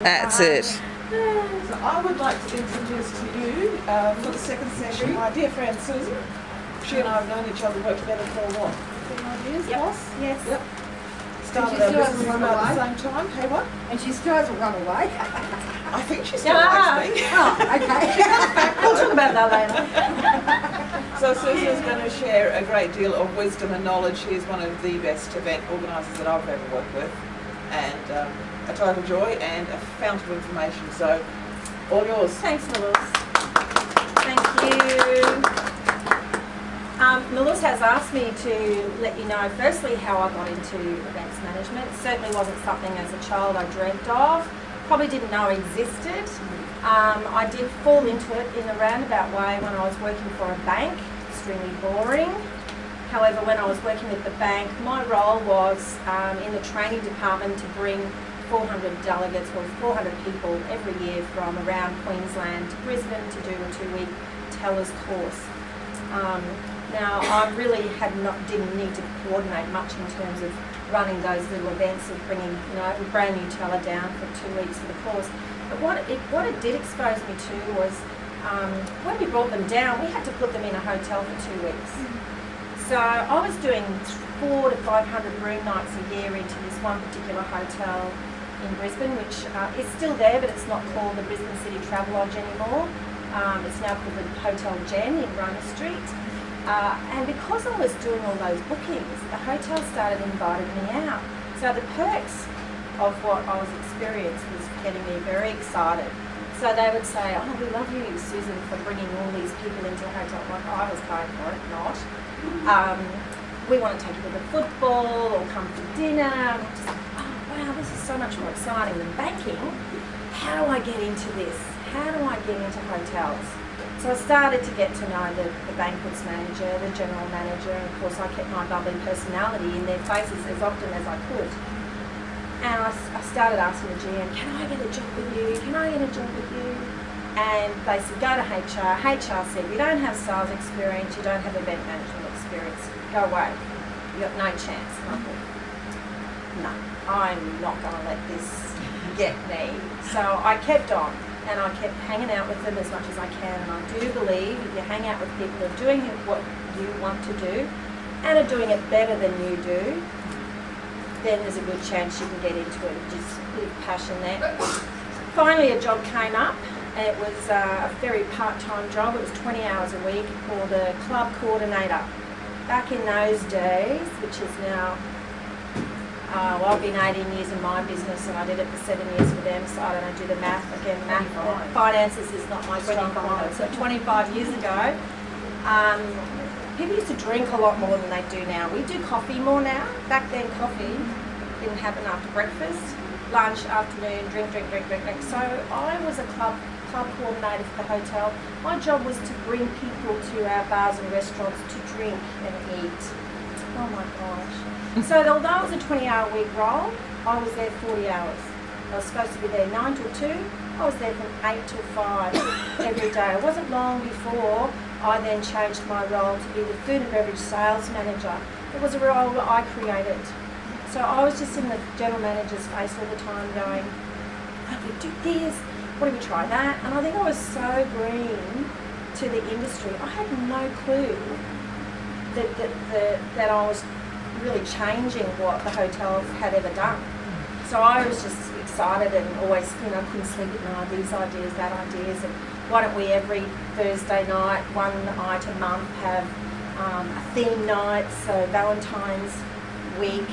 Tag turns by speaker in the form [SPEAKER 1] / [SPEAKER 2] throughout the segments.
[SPEAKER 1] That's it.
[SPEAKER 2] So I would like to introduce to you for the second session my dear friend Susan. She and I have known each other, worked together for what? 3 years, boss?
[SPEAKER 3] Yes.
[SPEAKER 2] Yep. Started our business about the same time. Hey, what?
[SPEAKER 3] And she still hasn't run away.
[SPEAKER 2] I think she still likes me.
[SPEAKER 3] Oh, okay.
[SPEAKER 2] We'll talk about that later. So Susan's going to share a great deal of wisdom and knowledge. She is one of the best event organisers that I've ever worked with, and a total joy and a fount of information. So, all yours.
[SPEAKER 4] Thanks, Melissa. Thank you. Melissa has asked me to let you know, firstly, how I got into events management. It certainly wasn't something as a child I dreamt of. Probably didn't know existed. I did fall into it in a roundabout way when I was working for a bank. Extremely boring. However, when I was working with the bank, my role was in the training department to bring 400 delegates or 400 people every year from around Queensland to Brisbane to do a 2-week TELUS course. Now, I really didn't need to coordinate much in terms of running those little events of bringing a brand new teller down for 2 weeks for the course. But what it did expose me to was when we brought them down, we had to put them in a hotel for 2 weeks. So I was doing 400 to 500 room nights a year into this one particular hotel in Brisbane, which is still there, but it's not called the Brisbane City Travelodge anymore. It's now called the Hotel Jen in Roma Street. And because I was doing all those bookings, the hotel started inviting me out. So the perks of what I was experiencing was getting me very excited. So they would say, "Oh, we love you, Susan, for bringing all these people into a hotel." Like, I was paying for it, not. We want to take you to the football or come for dinner. And I'm just like, oh, wow, this is so much more exciting than banking. How do I get into this? How do I get into hotels? So I started to get to know the banquets manager, the general manager, and of course I kept my bubbly personality in their faces as often as I could. And I started asking the GM, "Can I get a job with you? Can I get a job with you?" And they said, "Go to HR." HR said, "You don't have sales experience, you don't have event management experience. Go away. You got no chance." And I thought, no, I'm not going to let this get me. So I kept on. And I kept hanging out with them as much as I can. And I do believe if you hang out with people who are doing what you want to do and are doing it better than you do, then there's a good chance you can get into it. Just a bit of passion there. Finally, a job came up. It was a very part-time job. It was 20 hours a week called a club coordinator. Back in those days, which is now, I've been 18 years in my business and I did it for 7 years for them, so I don't do the math. Again, finances is not my strong point. So 25 years ago, people used to drink a lot more than they do now. We do coffee more now. Back then, coffee didn't happen after breakfast. Lunch, afternoon, drink. So I was a club coordinator for the hotel. My job was to bring people to our bars and restaurants to drink and eat. Oh my gosh. So although it was a 20-hour-a-week role, I was there 40 hours. I was supposed to be there 9 till 2. I was there from 8 till 5 every day. It wasn't long before I then changed my role to be the food and beverage sales manager. It was a role that I created. So I was just in the general manager's face all the time going, "What do we do this? What do we try that?" And I think I was so green to the industry. I had no clue that I was really changing what the hotel had ever done. So I was just excited and always, couldn't sleep at night, these ideas, that ideas, and why don't we every Thursday night, one night a month, have a theme night. So Valentine's week,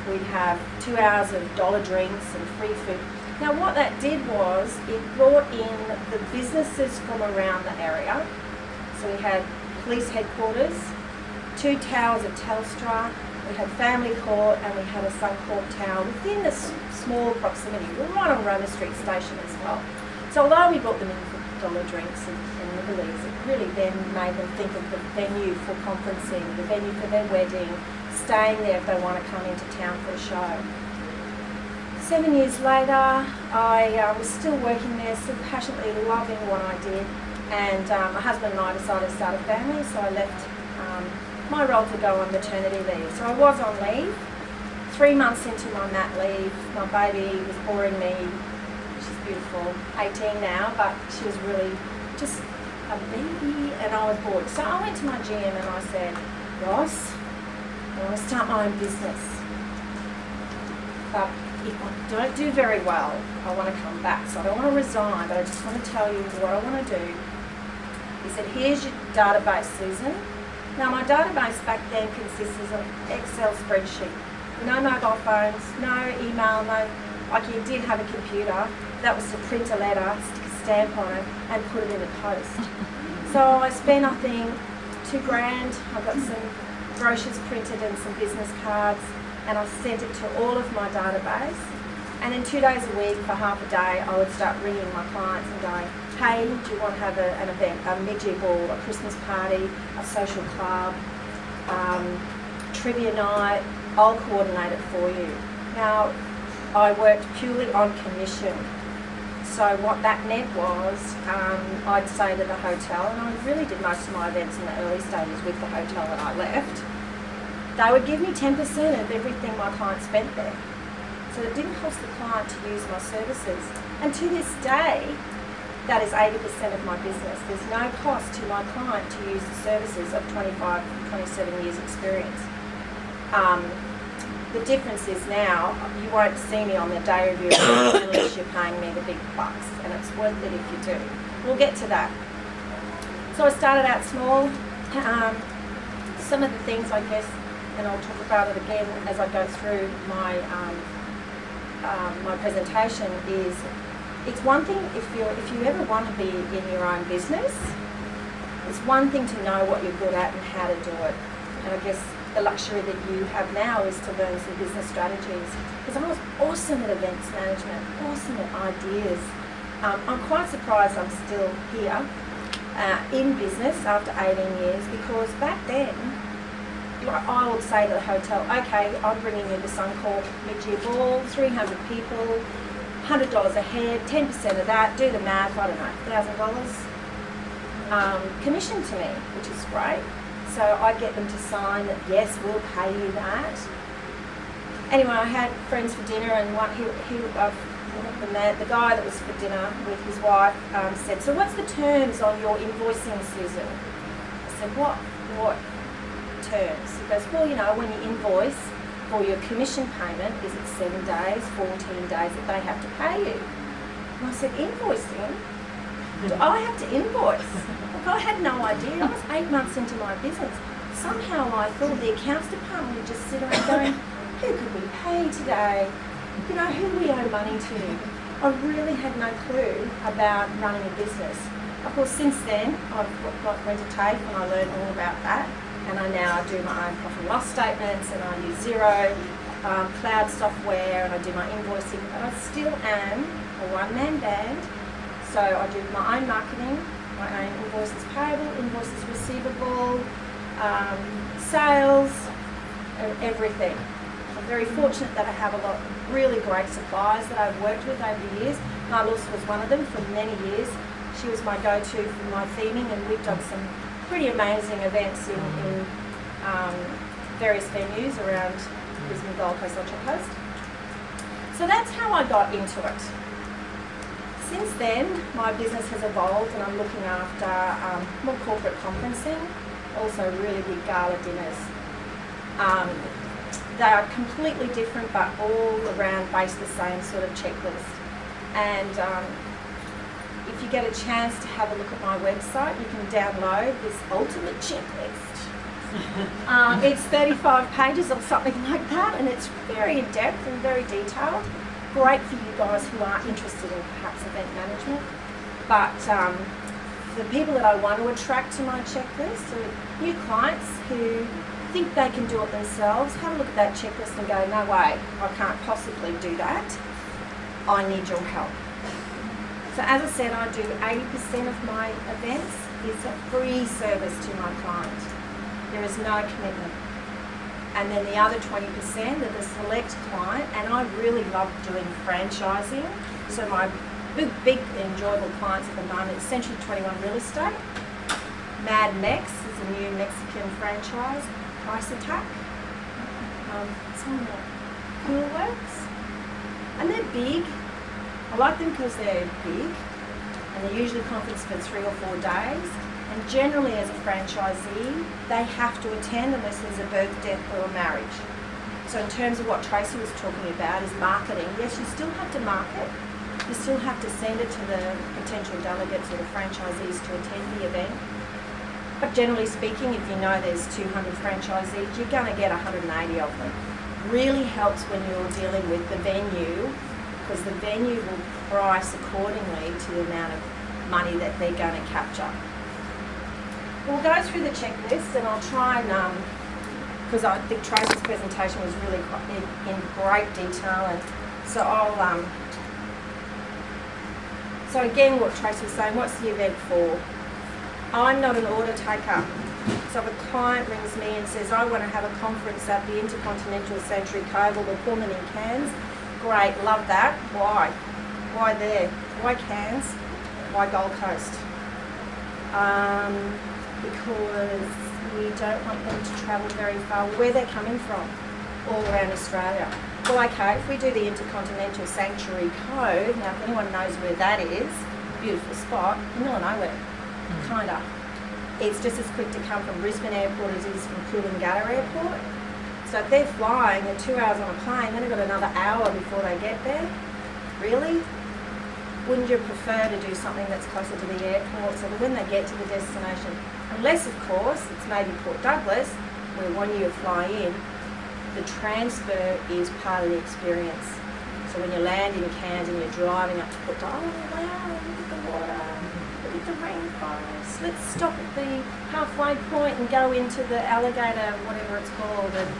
[SPEAKER 4] we'd have 2 hours of dollar drinks and free food. Now what that did was it brought in the businesses from around the area. So we had police headquarters, 2 towers of Telstra, we had Family Court, and we had a Suncorp Tower within the small proximity. We were right on Roma Street Station as well. So although we brought them in for dollar drinks and nibblies, it really then made them think of the venue for conferencing, the venue for their wedding, staying there if they want to come into town for a show. 7 years later, I was still working there, still passionately loving what I did, and my husband and I decided to start a family, so I left my role to go on maternity leave. So I was on leave. 3 months into my mat leave, my baby was boring me beautiful, 18 now, but she was really just a baby, and I was bored. So I went to my GM and I said, Ross, I want to start my own business. But if I don't do very well, I want to come back. So I don't want to resign, but I just want to tell you what I want to do. He said, here's your database, Susan. Now my database back then consisted of Excel spreadsheet. No mobile phones, no email, no, like you did have a computer. That was to print a letter, stick a stamp on it and put it in the post. So I spent, I think, $2,000. I got some brochures printed and some business cards, and I sent it to all of my database. And then 2 days a week for half a day, I would start ringing my clients and going, hey, do you want to have an event, a mid-year ball, a Christmas party, a social club, trivia night? I'll coordinate it for you. Now, I worked purely on commission. So what that meant was I'd say to the hotel, and I really did most of my events in the early stages with the hotel that I left, they would give me 10% of everything my client spent there. So it didn't cost the client to use my services. And to this day, that is 80% of my business. There's no cost to my client to use the services of 25, 27 years experience. The difference is now, you won't see me on the day of your event unless you're paying me the big bucks, and it's worth it if you do. We'll get to that. So I started out small. Some of the things, I guess, and I'll talk about it again as I go through my my presentation, is it's one thing if you ever want to be in your own business, it's one thing to know what you're good at and how to do it. And I guess the luxury that you have now is to learn some business strategies. Because I was awesome at events management, awesome at ideas. I'm quite surprised I'm still here in business after 18 years, because back then, I would say to the hotel, okay, I'm bringing you the Suncorp mid-year ball, 300 people, $100 a head, 10% of that, do the math, I don't know, $1,000 commission to me, which is great. So I get them to sign that, yes, we'll pay you that. Anyway, I had friends for dinner, and the guy that was for dinner with his wife said, so what's the terms on your invoicing, Susan? I said, what terms? He goes, well, you know, when you invoice for your commission payment, is it 7 days, 14 days that they have to pay you? And I said, invoicing? Do I have to invoice? Look, I had no idea. I was 8 months into my business. Somehow I thought the accounts department would just sit around going, who could we pay today? You know, who do we owe money to? I really had no clue about running a business. Of course, since then, I've went to TAFE and I learned all about that. And I now do my own profit and loss statements, and I use Xero, cloud software, and I do my invoicing. But I still am a one-man band. So I do my own marketing, my own invoices payable, invoices receivable, sales, and everything. I'm very fortunate that I have a lot of really great suppliers that I've worked with over the years. Nylus was one of them for many years. She was my go-to for my theming, and we've done some pretty amazing events in various venues around Brisbane, Gold Coast, Central Coast. So that's how I got into it. Since then, my business has evolved, and I'm looking after more corporate conferencing, also really big gala dinners. They are completely different, but all around base the same sort of checklist. And if you get a chance to have a look at my website, you can download this ultimate checklist. It's 35 pages or something like that, and it's very in-depth and very detailed. Great for you guys who are interested in perhaps event management. But the people that I want to attract to my checklist are new clients who think they can do it themselves. Have a look at that checklist and go, no way, I can't possibly do that. I need your help. So as I said, I do 80% of my events. It's a free service to my client. There is no commitment. And then the other 20% are the select client, and I really love doing franchising. So my big enjoyable clients at the moment is Century 21 Real Estate, Mad Mex is a new Mexican franchise, Price Attack, some of the Cool Works, and they're big. I like them because they're big and they're usually conference for 3 or 4 days. And generally as a franchisee, they have to attend unless there's a birth, death or a marriage. So in terms of what Tracy was talking about is marketing, yes, you still have to market. You still have to send it to the potential delegates or the franchisees to attend the event. But generally speaking, if you know there's 200 franchisees, you're going to get 180 of them. Really helps when you're dealing with the venue, because the venue will price accordingly to the amount of money that they're going to capture. We'll go through the checklist and I'll try and, because I think Tracy's presentation was really in great detail, and so I'll, so again what Tracy was saying, what's the event for? I'm not an order taker. So if a client rings me and says, I want to have a conference at the Intercontinental Sanctuary Cove or the Pullman in Cairns, great, love that. Why? Why there? Why Cairns? Why Gold Coast? Because we don't want them to travel very far. Where they're coming from, all around Australia. Well, okay, if we do the Intercontinental Sanctuary Cove, now if anyone knows where that is, beautiful spot, middle of nowhere, kinda. It's just as quick to come from Brisbane Airport as it is from Coolangatta Airport. So if they're flying, they're 2 hours on a plane, then they've got another hour before they get there. Really? Wouldn't you prefer to do something that's closer to the airport so that when they get to the destination, unless of course it's maybe Port Douglas, where 1 year fly in, the transfer is part of the experience. So when you land in Cairns and you're driving up to Port Douglas, oh wow, look at the water, look at the rainforest. Let's stop at the halfway point and go into the alligator, whatever it's called, and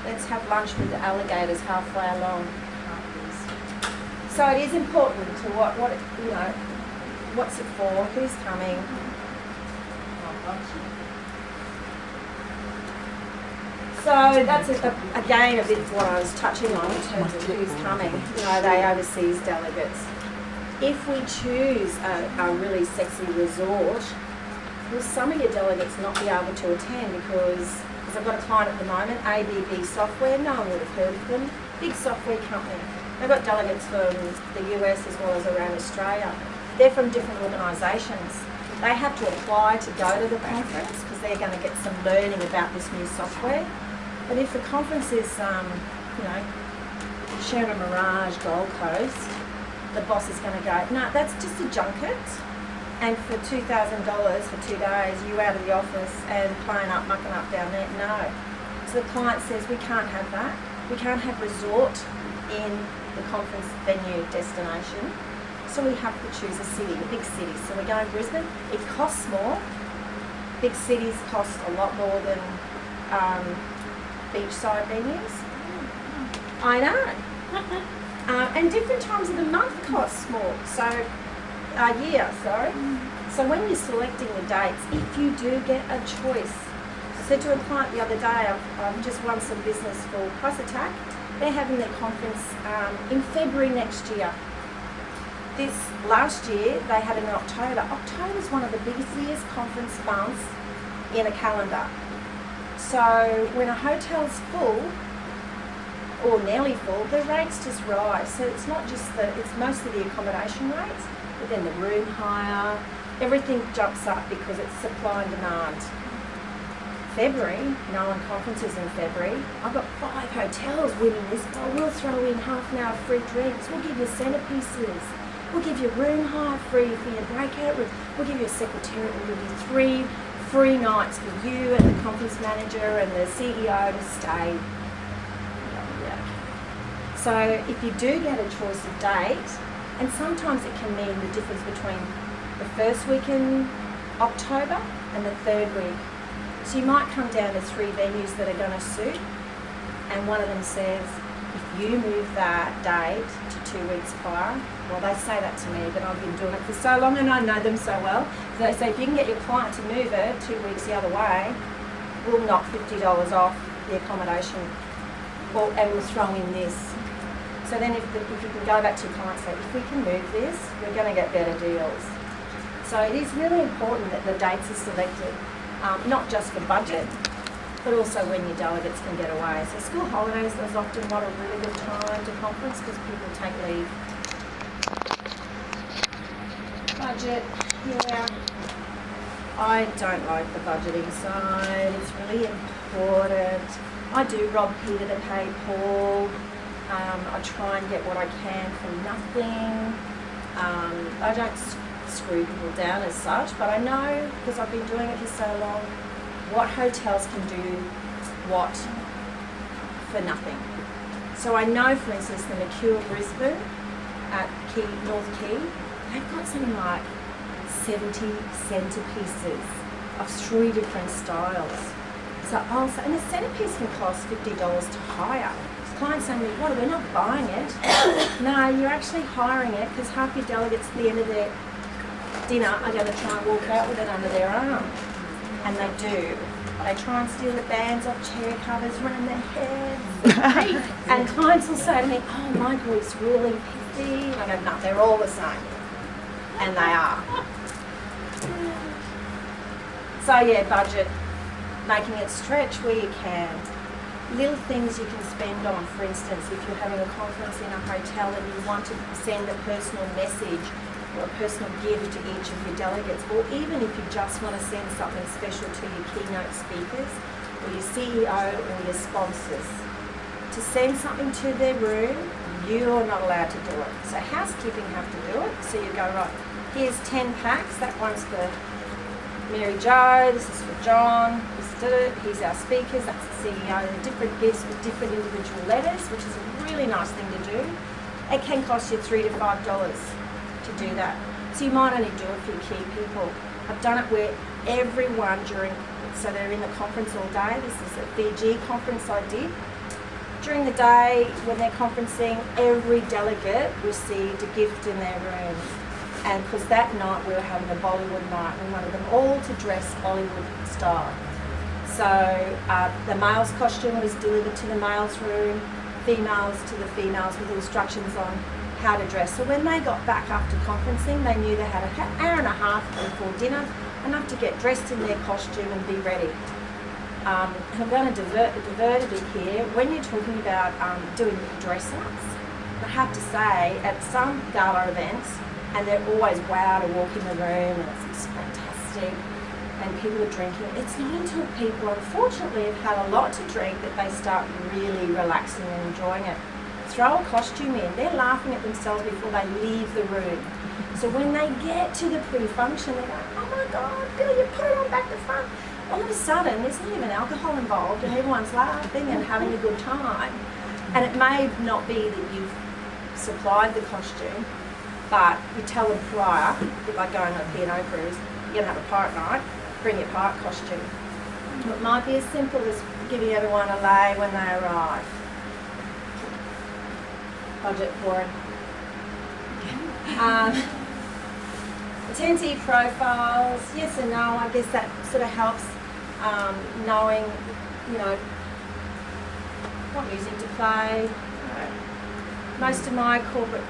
[SPEAKER 4] let's have lunch with the alligators halfway along. So it is important to what's it for, who's coming. So that's again a bit of what I was touching on in terms of who's coming. The overseas delegates. If we choose a really sexy resort, will some of your delegates not be able to attend because I've got a client at the moment, ABB Software, no one would have heard of them, big software company. They've got delegates from the US as well as around Australia. They're from different organisations. They have to apply to go to the conference because they're going to get some learning about this new software. But if the conference is, Sierra Mirage, Gold Coast, the boss is going to go, no, that's just a junket. And for $2,000 for 2 days, you out of the office and playing up, mucking up down there, no. So the client says, we can't have that. We can't have resort in the conference venue destination. So we have to choose a city, a big city. So we're going Brisbane. It costs more. Big cities cost a lot more than beachside venues. I know. And different times of the month costs more. So, So when you're selecting the dates, if you do get a choice, I said to a client the other day, I've just won some business for Price Attack. They're having their conference in February next year. This last year, they had it in October. October is one of the busiest conference months in a calendar. So when a hotel's full, or nearly full, the rates just rise. So it's not just it's mostly the accommodation rates, but then the room hire, everything jumps up because it's supply and demand. February, no one conferences in February. I've got 5 hotels winning this. Oh, we'll throw in half an hour free drinks. We'll give you centerpieces. We'll give you room hire free for your breakout room. We'll give you a secretariat. We'll give you 3 free nights for you and the conference manager and the CEO to stay. So if you do get a choice of date, and sometimes it can mean the difference between the first week in October and the 3rd week. So you might come down to 3 venues that are going to suit, and one of them says, if you move that date to 2 weeks prior, well, they say that to me, but I've been doing it for so long and I know them so well. So they say, if you can get your client to move it 2 weeks the other way, we'll knock $50 off the accommodation, and we'll throw in this. So then if you can go back to your client and say, if we can move this, we're going to get better deals. So it is really important that the dates are selected, not just for budget, but also when your delegates can get away. So school holidays is often not a really good time to conference because people take leave. budget, yeah. I don't like the budgeting side. It's really important. I do rob Peter to pay Paul. I try and get what I can for nothing. I don't screw people down as such, but I know, because I've been doing it for so long, what hotels can do what for nothing. So I know, for instance, the Mercure Brisbane at North Quay, they've got something like 70 centerpieces of 3 different styles. So and a centerpiece can cost $50 to hire. Clients say to me, "What? We're not buying it." No, you're actually hiring it because half your delegates at the end of their dinner are going to try and walk out with it under their arm, and they do. They try and steal the bands off chair covers, running their heads. And clients will say to me, "Oh, my group's really pithy." And I go, "No, they're all the same," and they are. So yeah, budget, making it stretch where you can. Little things you can spend on, for instance, if you're having a conference in a hotel and you want to send a personal message or a personal gift to each of your delegates, or even if you just want to send something special to your keynote speakers or your CEO or your sponsors, to send something to their room, you're not allowed to do it. So housekeeping have to do it. So you go, right, here's 10 packs, that one's for Mary Jo, this is for John, here's our speakers, that's the CEO, and different gifts with different individual letters, which is a really nice thing to do. It can cost you $3 to $5 to do that. So you might only do it for your key people. I've done it where everyone so they're in the conference all day. This is a Fiji conference I did. During the day, when they're conferencing, every delegate received a gift in their room. And because that night we were having a Bollywood night, we wanted them all to dress Bollywood style. So the male's costume was delivered to the male's room, females to the females with instructions on how to dress. So when they got back after conferencing, they knew they had an hour and a half before dinner, enough to get dressed in their costume and be ready. And I'm going to divert a bit here. When you're talking about doing dress-ups, I have to say, at some gala events, and they're always wow to walk in the room, and it's fantastic, and people are drinking. It's not until people, unfortunately, have had a lot to drink that they start really relaxing and enjoying it. Throw a costume in, they're laughing at themselves before they leave the room. So when they get to the pre-function, they go, "Oh my God, Billy, you put it on back to front." All of a sudden, there's not even alcohol involved, and everyone's laughing and having a good time. And it may not be that you've supplied the costume, but you tell them prior, like going on a P&O cruise, you're going to have a pirate night, bring your pirate costume. It might be as simple as giving everyone a lei when they arrive. Budget for it. Attendee profiles, yes and no. I guess that sort of helps knowing, what music to play. Most of my corporate,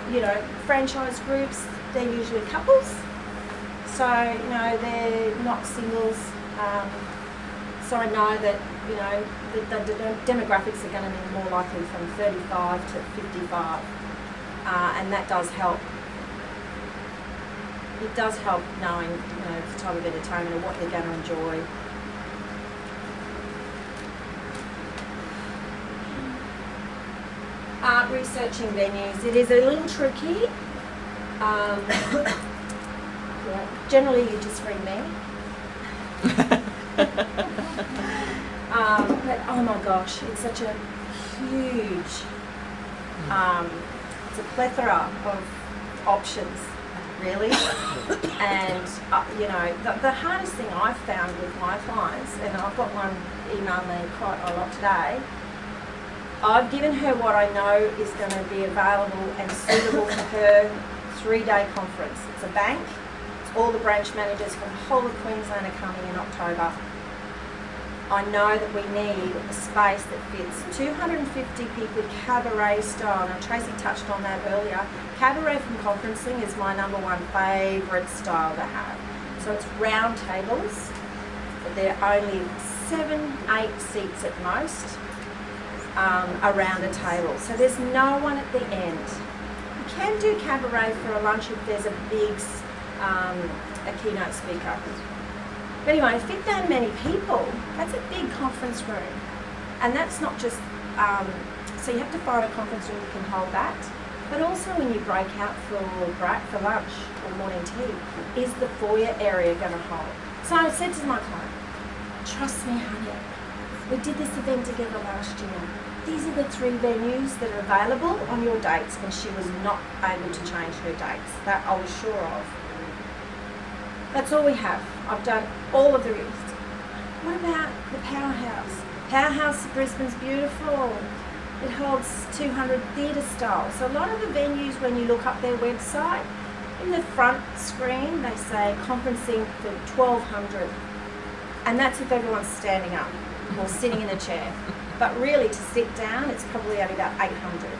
[SPEAKER 4] franchise groups, they're usually couples. So, they're not singles. So I know that, the demographics are going to be more likely from 35 to 55. And that does help. It does help knowing, the type of entertainment and what they're going to enjoy. Researching venues, it is a little tricky. Generally you just ring me. But oh my gosh, it's such a huge, it's a plethora of options, really. And the hardest thing I've found with my clients, and I've got one email me quite a lot today, I've given her what I know is going to be available and suitable for her 3-day conference. It's a bank. It's all the branch managers from the whole of Queensland are coming in October. I know that we need a space that fits 250 people cabaret style. Now Tracy touched on that earlier. Cabaret from conferencing is my #1 favourite style to have. So it's round tables, but they're only 7-8 seats at most. Around a table, so there's no one at the end. You can do cabaret for a lunch if there's a big a keynote speaker. But anyway, fit that many people, that's a big conference room. And that's not just, so you have to find a conference room you can hold that, but also when you break out for lunch or morning tea, is the foyer area going to hold? So I said to my client, trust me, honey, we did this event together last year. These are the 3 venues that are available on your dates, and she was not able to change her dates. That I was sure of. That's all we have. I've done all of the rest. What about the Powerhouse? Powerhouse Brisbane's beautiful. It holds 200 theatre style. So a lot of the venues, when you look up their website, in the front screen they say conferencing for 1,200. And that's if everyone's standing up or sitting in a chair. But really, to sit down, it's probably only about 800.